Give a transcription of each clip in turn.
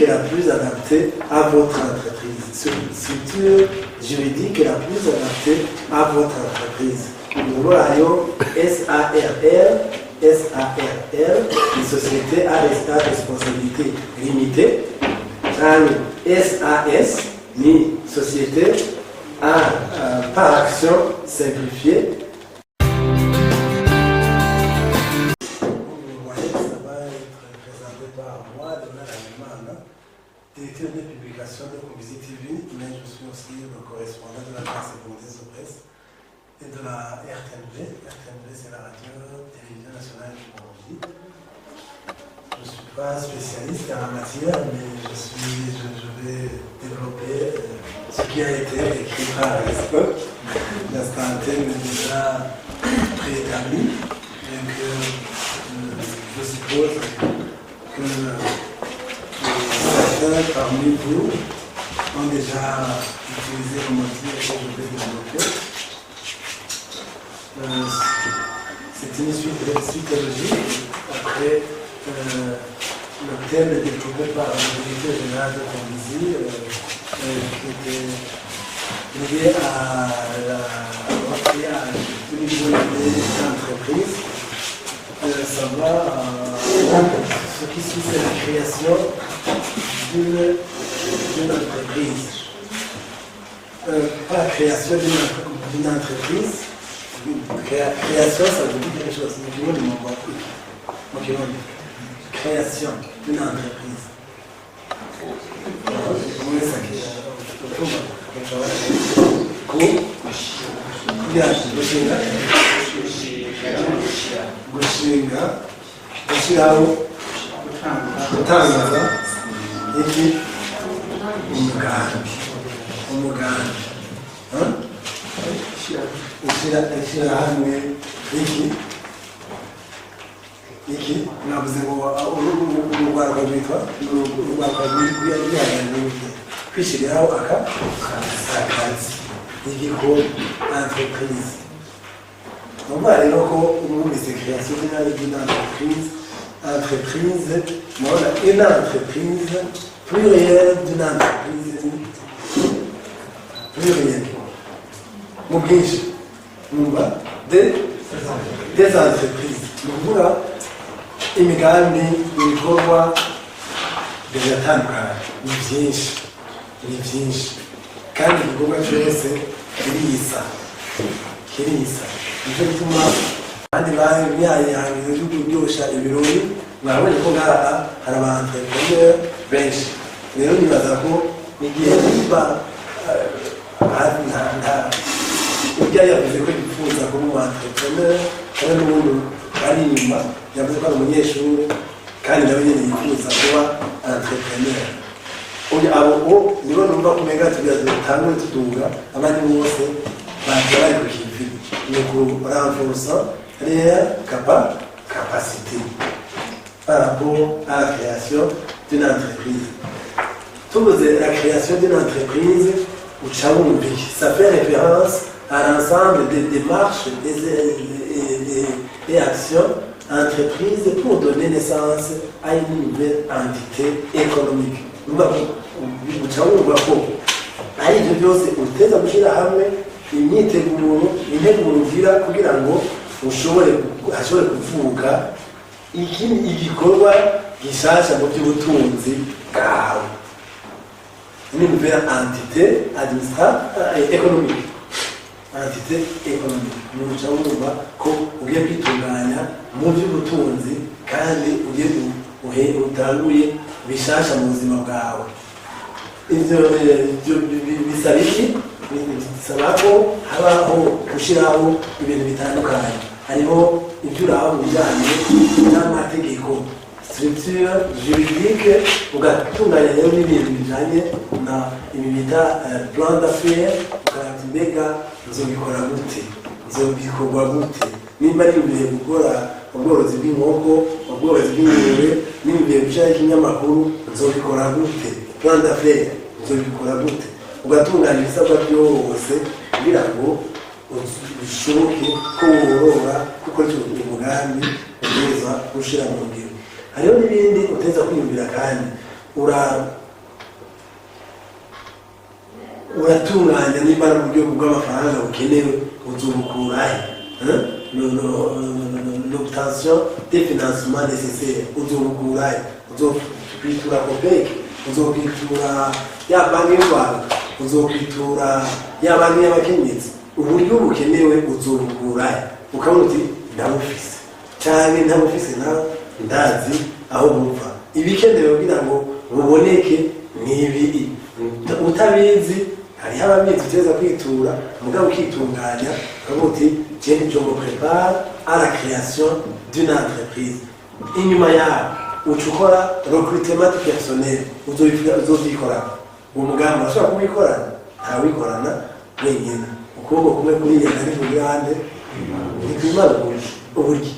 est la plus adaptée à votre entreprise. Structure juridique est la plus adaptée à votre entreprise. Nous voyons SARL, une société à responsabilité limitée. SAS, une société par action simplifiée. Directeur de publication de Combisi TV, mais je suis aussi le correspondant de la classe secondaire de presse et de la RTNB. RTNB, c'est la radio-télévision nationale du Burundi. Je ne suis pas spécialiste en la matière, mais je vais développer ce qui a été écrit par l'époque. L'instant thème est déjà préétabli, donc je suppose que parmi vous ont déjà utilisé le motif que je vais développer. C'est une suite logique. Après, le thème est développé par le directeur général de Combisi, qui était lié à l'université d'entreprise, savoir ce qui suit, c'est la création d'une entreprise. Pas la création d'une entreprise. Création, ça veut dire quelque chose. Création d'une entreprise. Gushyiraho gutangaza iki umugambi ushyira hamwe iki navuze ngo urwego rwitwa kwishyiriraho akazi igikorwa entreprise. Numva rero ko umwumvise création d'une entreprise, voilà, une entreprise plurielle d'une entreprise plurielle. Mu bwinshi numva des entreprises. Nukuvuga imigambi ibikorwa biratandukanye, ni byinshi kandi igikorwa cyose kirisa. Nicyo gituma kandi bayangiza cyo kuryoshya ibirori, mwabonye ko ngaha hari abantu benshi. Rero nibaza ko n'igihe niba ibyo yavuze ko yifuza kuba umu entrepreneur, kandi n'ubundi ari inyuma yavuze ko ari umunyeshuri kandi nawe nyine yifuza kuba entrepreneur. Abo nibo numva kumenya tugira dutangure tuduga, abandi bose baje bari ku kivi. Ni pour renforcer les capacités par rapport à la création d'une entreprise. La création d'une entreprise, ça fait référence à l'ensemble des démarches et actions entreprises pour donner naissance à une nouvelle entité économique. Nous avons ari ibyo byose uteza gushyira hamwe imyiteguro ugira kugira ngo hashobore kuvuka igikorwa gishasha mu by'ubutunzi bwawe. Une nouvelle entité économique. Entité économique. Nous avons ko ugiye kwitunganya mu by'ubutunzi kandi ugiye utanguye bishasha mu buzima bwawe. Ibyo bisaba iki? Bisaba ko habaho gushyiraho ibintu bitandukanye. Hariho ibyo uraba mu bijyanye n'amategeko, structure juridique, ugatunganya rero n'ibintu bijyanye na ibi bita plan d'affaires, ukaraba mbega nzobikora gute, nzobikorwa gute, nimba ari ibihe gukora ubworozi bw'inkoko, ubworozi bw'ingurube, n'ibihe gushyiraho ikinyamakuru, nzobikora gute, plan d'affaires nzobikora gute, ugatunganya ibisabwa byose kugira ngo bishoboke ko worora kuko umugambi ugeza gushira mu ngiro. Hariho n'ibindi uteza kwiyumvira kandi uratunganya niba mu buryo bw'amafaranga bukenewe uzubukurahe l'obtention des financements nécessaires uzubukurahe uzokwitura COPEC uzokwitura ya banki y'u Rwanda uzokwitura ya banki y'abakenyezi uburyo bukenewe uzubukurahe ukavuga uti ndabufise cyane ndabufise ndazi aho bumva ibikenewe kugira ngo buboneke n'ibi utabizi hariho ababizi uteza kwitura mugabo ukitunganya ukavuga uti je me prépare à la création d'une entreprise inyuma yaho uca ukora recrutement du personnel uzovyikorana uwo mugambi urashobora kuwikorana ntawikorana wenyine ukuboko kumwe kuriya nari kugirande ntikwimara uburyo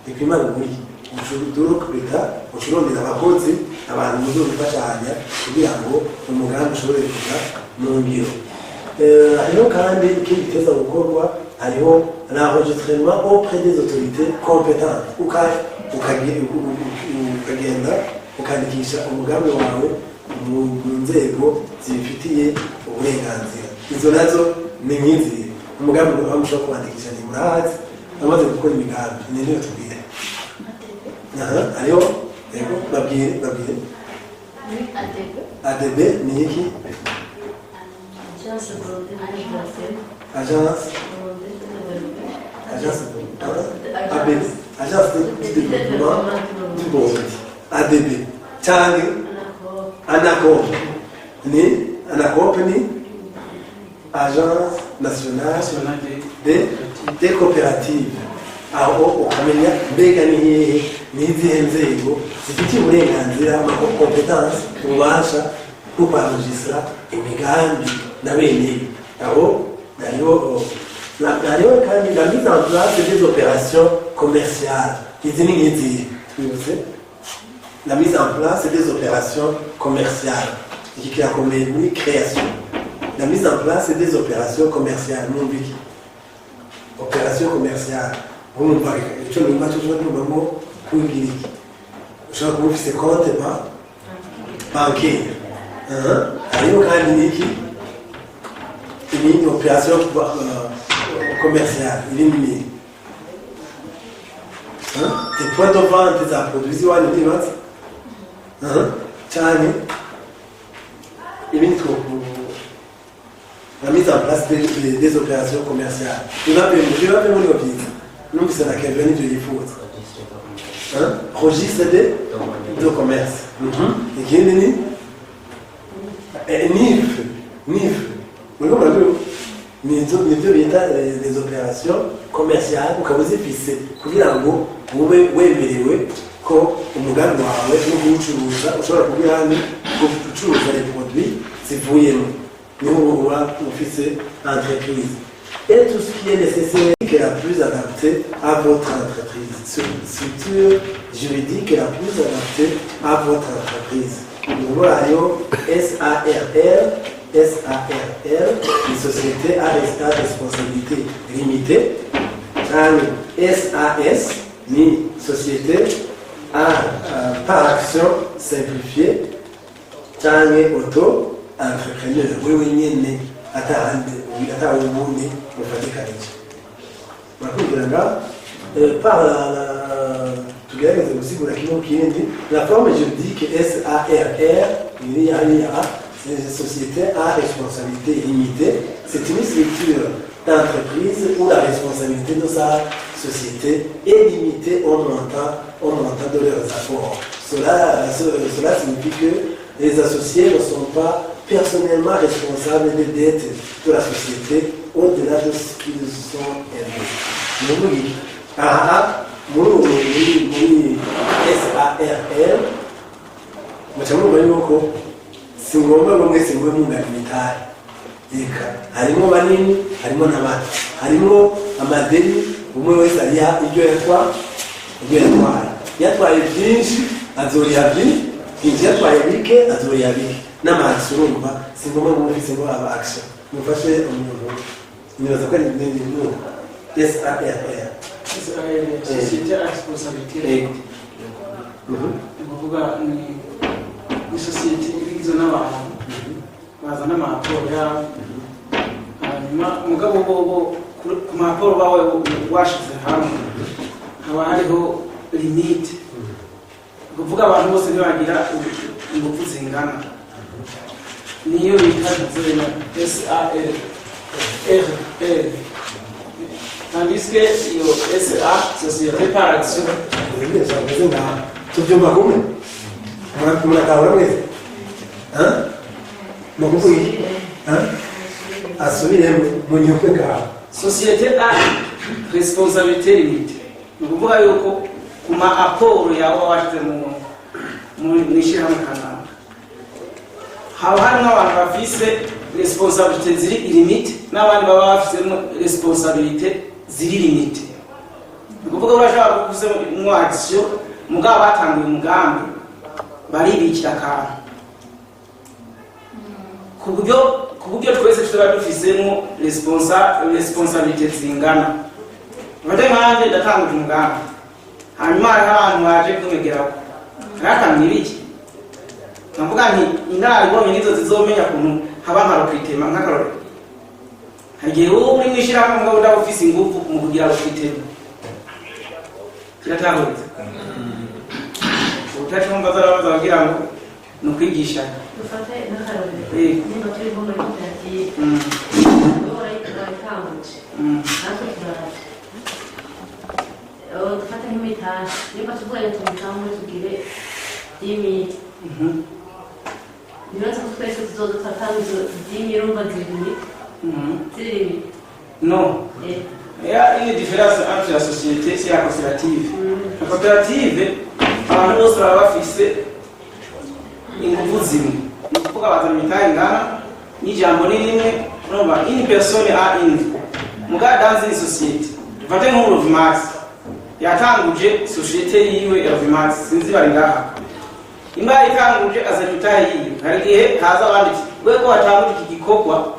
ntikwimara uburyo ucurukurika ucurondera abakozi abantu muzobifashanya kugira ngo umugambi ushobore kuja mu ngiro hariho kandi ikindi giteza gukorwa hariho l'enregistrement auprès des autorités compétentes ukagenda ukandikisha umugambi wawe mu nzego zibifitiye uburenganzira izo nazo ni nk'izi umugambi wawe ushobora kuwandikisha ni murahazi amaze gukora imigambi ni niyo tubwire hariho yego babwire ADB ni iki agence de développement du Burundi ADB cyane ANACOM ni agence nationale des coopératives aho ukamenya mbega ni hehe n'izihe nzego zifitiye uburenganzira amakompetence ububasha bwo kwanjisira imigambi na bene aho hariho kandi la mise en place des opérations commerciales izi ni nk'izihe twibutse la mise en place des opérations commerciales iki kirakomeye muri création la mise en place des opérations commerciales mwumviki opération commerciale urumva icyo numva cyo numvamo kugira iki ushobora kuba ufise konte bancaire hariho kandi n'iki une opération commerciale illuminée des points de vente za produits iwanyu ntibaza cyane ibindi la mise en place des opérations commerciales je vais appeler mon office nous c'est la Kevin de Yifuza registre de commerce et qui est NIF nibyo bita les opérations commerciales ukaba uzifise kugira ngo ube wemerewe ko umugambi wawe no kuwucuruza ushobora kugira hano gucuruza les produits zivuyemo niho uba ufise entreprise et tout ce qui est nécessaire qui est la plus adaptée à votre entreprise structure juridique la plus adaptée à votre entreprise nous voyons SARL, une société à responsabilité limitée. SAS, une société par action simplifiée. Auto-entrepreneur. Oui, par la forme juridique SARR, il y a c'est une société à responsabilité limitée. C'est une structure d'entreprise où la responsabilité de sa société est limitée au montant de leurs apports. Cela signifie que les associés ne sont pas personnellement responsables des dettes de la société au-delà de ce qu'ils sont élevés. SARL, si ngombwa ngo mwese mube mungana imitari reka harimo banini harimo n'abato harimo amadeni umwe wese ariha ibyo yatwaye byinshi azoriha byinshi yatwaye bike azoriha bike n'amazi urumva si ngombwa ngo mwese ngo aba action mufashe umuntu nibaza ko ari n'ibintu SARL société à responsabilité. Uvuga ni isosiyete igizwe n'abantu bazana amaporo yabo hanyuma umugabo bobo ku maporo bawe washize hamwe haba hariho limite kuvuga abantu bose ntibagira ingufu zingana niyo bita zena SARL tandis que iyo SA société par action tubyumva kumwe murakabura mwese nukuvuga asubire mu nyubwe ngaho société a responsabilité limitée nukuvuga yuko kuma aporo yawe washize mu ishyirahamwe kanaka haba harimo abantu bafise responsabilité ziri limite n'abandi baba bafisemo responsabilité ziri limite nukuvuga urashobora kuvuze mu action mugabo batanguye umugambi baribikira akantu ku buryo twese tuba dufisemo responsabilité zingana bade nkanje ndatanguje umugambi hanyuma hariho abantu baje kumegeraho harakamira iki navuga nti inararibonye nizo zizomenya kuntu haba nkarokitema nk'akarore hagiye wowe uri mwishirahamwe mugabo udafise ingufu mu kugira rokitema kiratahuriza utacumva zarabaza bagira ngo ni ukwigisha dufate n'akarore nimba turi bo muri koperative urayitanguje natwe turaraje dufate nk'imitahe nimba tuvuye tumutangwe tugire 10,000 nibaza ko twese tuzodufata izo 10,000 urumva ziri non il y a une différence entre la société et la coopérative. La coopérative abantu bose baba bafise ingufu zimwe ni ukuvuga bazana imitahe ingana n'ijambo ni rimwe urumva une personne a une muga dans une société dufate nk'uruvimax yatanguje société yiwe ya ruvimax sinzi bari ngaha imba itanguje azana imitahe yiwe hari igihe haza abandi we ko watanguje iki gikorwa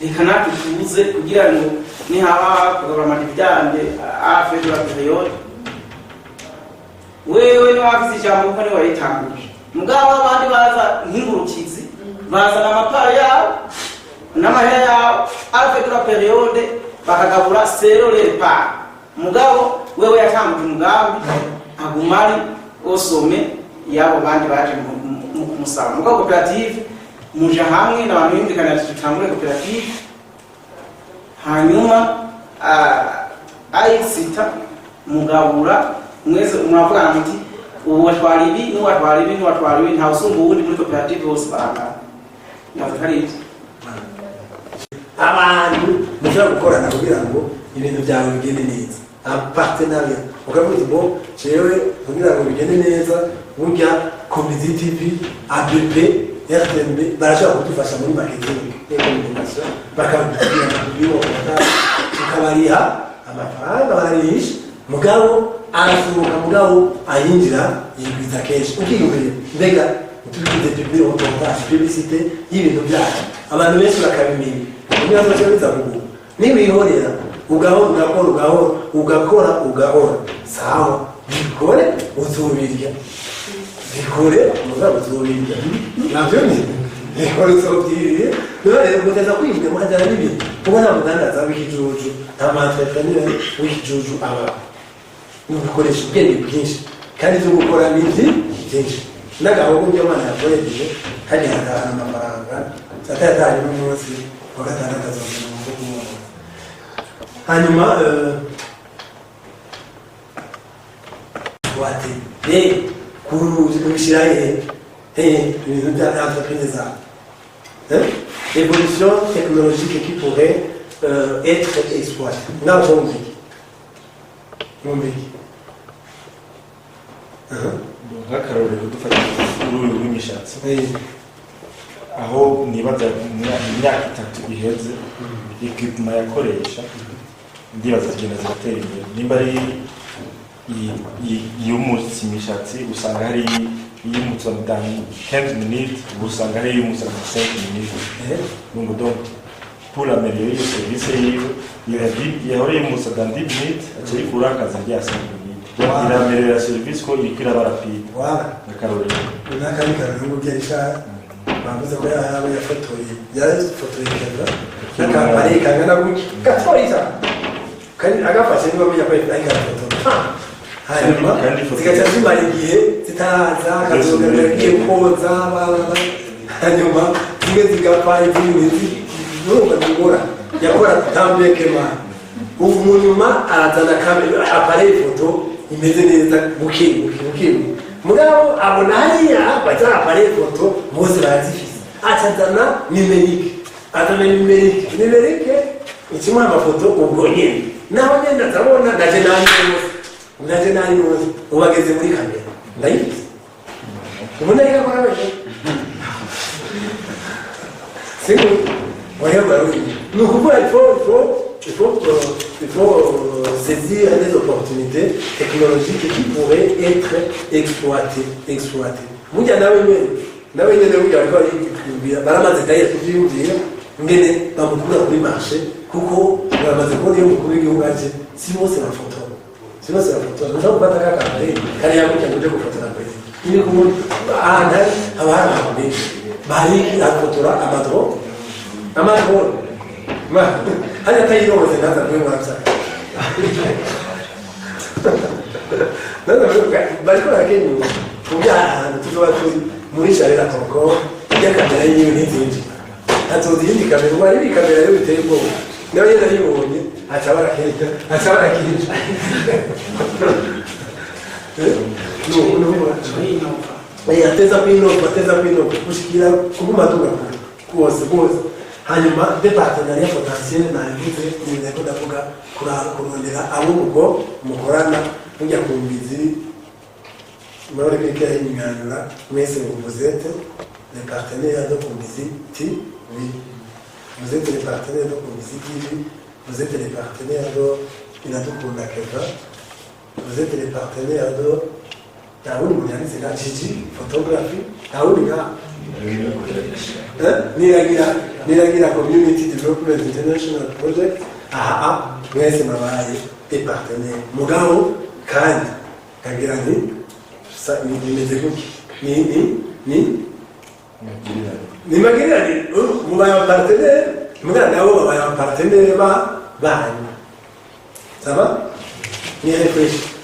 reka natwe tubuze kugira ngo nihaba kugabura amadividande afe de la période wewe no afise ijambo kuko niwe wayitanguje mugabo abandi baza nk'ingurukizi bazana amapara yabo n'amahera yabo afe de la période bakagabura zero repas mugabo wewe yatanguje umugambi agumari osome yabo bandi baje mu kumusaba mugabo coopérative muja hamwe n'abantu bimvikana tutangure coopérative hanyuma ayisita mugabura mwese mwavugana muti uwatwara ibi n'uwatwara ibi n'uwatwara ibi nta usumba uwundi muri coopérative bose barangana ndavuga ari iki abantu mushobora gukorana kugira ngo ibintu byawe bigende neza partenariat ukavuga ngo jewe kugira ngo bigende neza burya Comedy TV ABP RTMB barashobora kudufasha muri marketing communication bakabwira tukabariha amafaranga bararisha mugabo arafuruka mugabo ayinjira yigwiza kenshi ukiyumvira mbega tubigize publicité y'ibintu byacu abantu benshi bakabimenya niba biza kuguha niwihorera ugakora sawa bikore uzubirya bikore mugabo uzubirya navyo ni bikore uzubirya none muteza kwibwe mukajana n'ibintu ubona mudandaza w'ikijuju nta entrepreneur w'ikijuju aba nukoresha ubwenge bwinshi kandi byo gukora n'ibyi byinshi n'agahungu by'Imana yakoresheje kandi hatahana amafaranga atayatahanye n'umunsi wa gatandatu azongera mu mvugo w'umuntu hanyuma wate kubishyira ibintu bya entreprise zabo évolution technologique qui pourrait être exploitée naho mumbiki nk'akarorero dufata uruhu rw'imishatsi aho nibaza imyaka 3 iheze equipment yakoresha ndibaza zigenda ziratera imbere nimba ari y'umutsi imishatsi usanga hari y'umutsi wa 15 minutes usanga hari y'umutsi wa 5 minutes donc pour améliorer le service il y a y'umutsi wa 10 minutes akiri kurakaza rya 5 minutes iramerera serivisi ko iriko iraba rapide akarorero n'akandi karori ngo byarisha bavuze ko yaba yafotoye yarafotoye kamera n'akambari kangana gutya gatorisa kandi agafashe niba menya ko ari gafoto hanyuma zigaca zimara igihe zitaraza akazogaragara igiye koza hanyuma zimwe zigapfa izindi n'urubuga rugora yakora tambekema ubu mu nyuma arazana kamera apareye ifoto imeze neza buke mugabo abona hariya baza apareye ifoto bose barazifise acazana nimerike ikimwe amafoto ubwo nyene naho nyene ndabona naje nani wose ubageze muri kamera ndayifise ubona reka kora wewe siko wayaba nous pouvons il faut saisir des opportunités technologiques qui pourraient être exploitées. Mujya nawe nyene burya ariko ari baramaze gaye kuvyiyumvira ngene bamukura kuri marché kuko baramaze kubona iyo mukuru w'igihugu aje si bose bafotora nshobora gufata kakamare kari yakurya ngo uje gufotora kwezi ini kumwe ahandi haba hari abantu benshi bariki afotora amadrone hali atayiroze naza kwemwatsa bariko barakenya kubya ahantu tuzoba turi muri sharera koko ya kamera yiwe n'izindi atozi yindi kamera ubu ari kamera yo biteye ubwoba nawe yenda yibonye aca barakenya ateza kwinova gushikira kuguma tugakura rwose hanyuma de partenariat potentiel navuze niko ndavuga kurondera abo mukorana mujya kumbizi murore keke y'imyanura mwese vous êtes les partenaires de Kumbizi TV vous êtes les partenaires de Kumbizi TV vous êtes les partenaires de Inadukunda Keva vous êtes les partenaires de Taouni Mouyanise la Gigi photographie Taouni ga niragira community development international project mwese mabaye et partenaire mugabo kandi kagira ni bimeze gutya ni magirani mubaye partenaire mugabo nabo babaye partenaire banyu saba ni refresh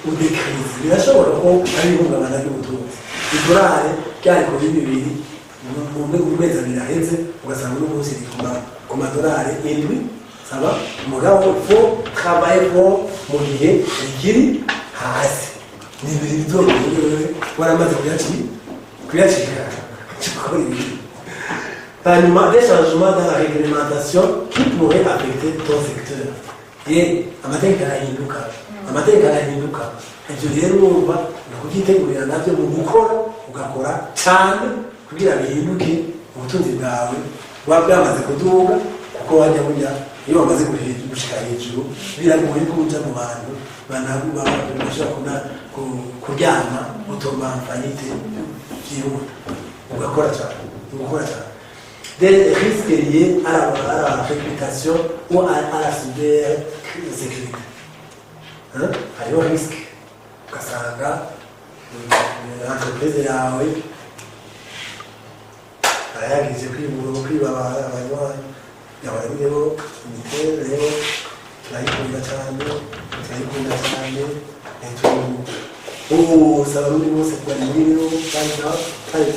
ou des crises birashobora ko ari ihungabana ry'ubutunzi idolari ryari kuri bibiri mu mezi abiri aheze ugasanga uno munsi rikuma ku madolari 7 saba mugabo fo travailler fo mu gihe rikiri hasi ni ibintu bizokuyewe waramaze kuyacika cikora ibintu hanyuma des changements dans la réglementation qui pourraient affecter ton secteur amategeko arahinduka ibyo rero wumva ni ukubyitegurira nabyo mu gukora ugakora cyane kugira bihinduke ubutunzi bwawe buba bwamaze kuduga kuko wajya burya iyo wamaze gushika hejuru biragoye ko uja mu bantu bashobora kuryama utomamfanyite byihuta ugakora cyane des risques liés à la réputation ou à la cybersécurité. Hariho risque ugasanga entreprise yawe arayagije kwiba abanywanyi yabayeho imiterere rero turayikunda cyane usaba n'undi bose kubara ibintu kandi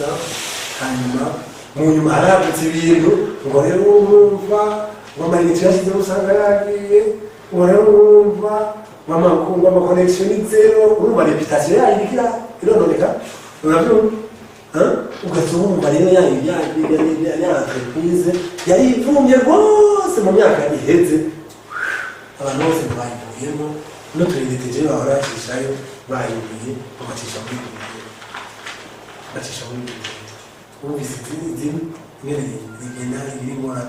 hanyuma mu nyuma haragutse ibintu ngo rero wumva amayinite yashyizeho usanga yagiye ngo rero wumva amakonegisiyo ni zero urumva reputasiyo yayo irononeka urabyumva ugahita wumva rero ya entreprise yari ivumye rwose mu myaka iheze abantu bose bayivuyemo n'uturiniteje bahora bacishayo bayivuye bagacisha muri ubuvisi zimwe ingene rigenda iringora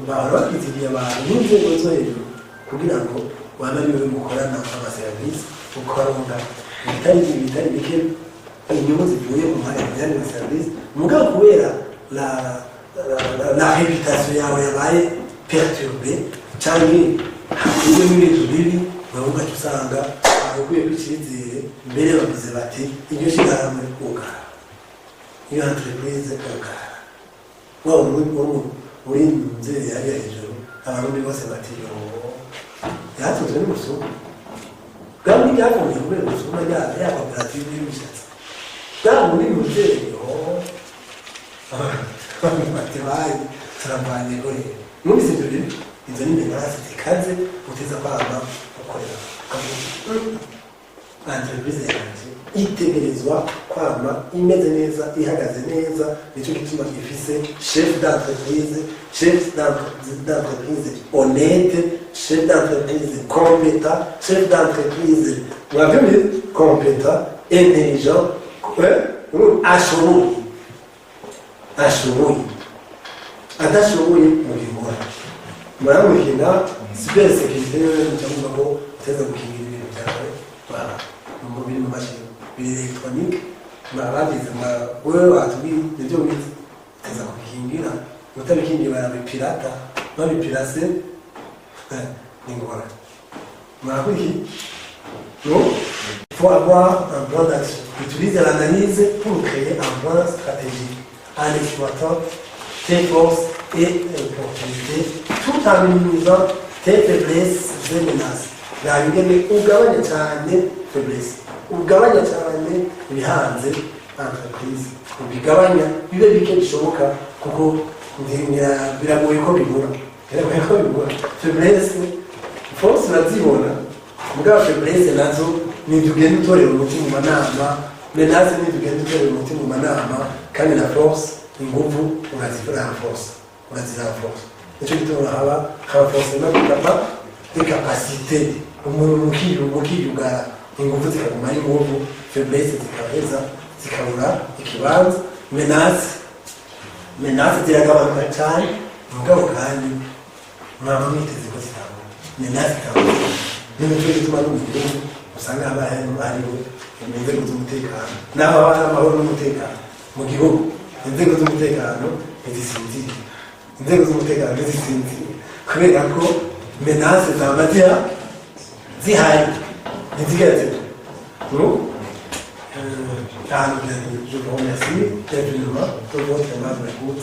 bahora bakitigiye abantu n'inzego zo hejuru kugira ngo waba ariwe mukorana amaserivisi ukaronda ibitari bike inyungu zivuye mu majyanye na serivisi mugabo kubera la réputation yawe yabaye perturbée cyangwa hakozwe n'ibintu bibi urabona ko usanga abakuye kw'icyizere mbere bavuze bati iryo shyirahamwe ugara iyo entreprise ugara waba uri mu nzego yari hejuru abarundi bose bati yatunzwe n'umusuma bwaba byavuye kubera ubusuma ya koperative y'imishatsi bwaba muri mu nzego bati bayi turavanye gore numvise ibyo bintu izo ni imenasi zikaze uteza kwama gukorera entreprise yanjye itegerezwa kwama imeze neza ihagaze neza nicyo gituma ifise chef d'entreprise honnête chef d'entreprise compétent chef d'entreprise mwavyumvise compétent intelligent ashoboye adashoboye mubikora muramukina cyber security cyangwa ko uteza gukingira ibintu byawe mu biri mu mashini biri electronique mwabagize wewe watubwiye ibyo wize uteza gukingira utabikingira barabipirata babipirase ni ngora mwakuriki non il faut avoir un plan d'action utiliser l'analyse pour créer un plan stratégique en exploitant tes forces et opportunités tout en minimisant tes faiblesses et menaces. La ingene ugabanya cyane faiblesse ugabanya cyane ibihanze entreprise ubigabanya bibe bike bishoboka kuko biragoye ko bibura faiblesse force nazibona mugabo faiblesse nazo nitugenda utorera umuti mu manama menace nitugenda utorera umuti mu manama kandi na force inguvu urazirenforce nicyo gituma haba renforcement de capacité umuntu mukiyugara inguvu zikaguma ari inguvu faiblesse zikaheza zikabura ikibanza menace ziragabanuka cyane mugabo kandi mwaba mwiteze ko zitabura menace ikabura nicyo gituma no mu gihugu usanga haba hariho inzego z'umutekano n'aho haba hari amahoro n'umutekano mu gihugu inzego z'umutekano ntizisinziriye kubera ko menace zaba zihari ntizigeze ahantu je vous remercie infiniment pour votre aimable écoute.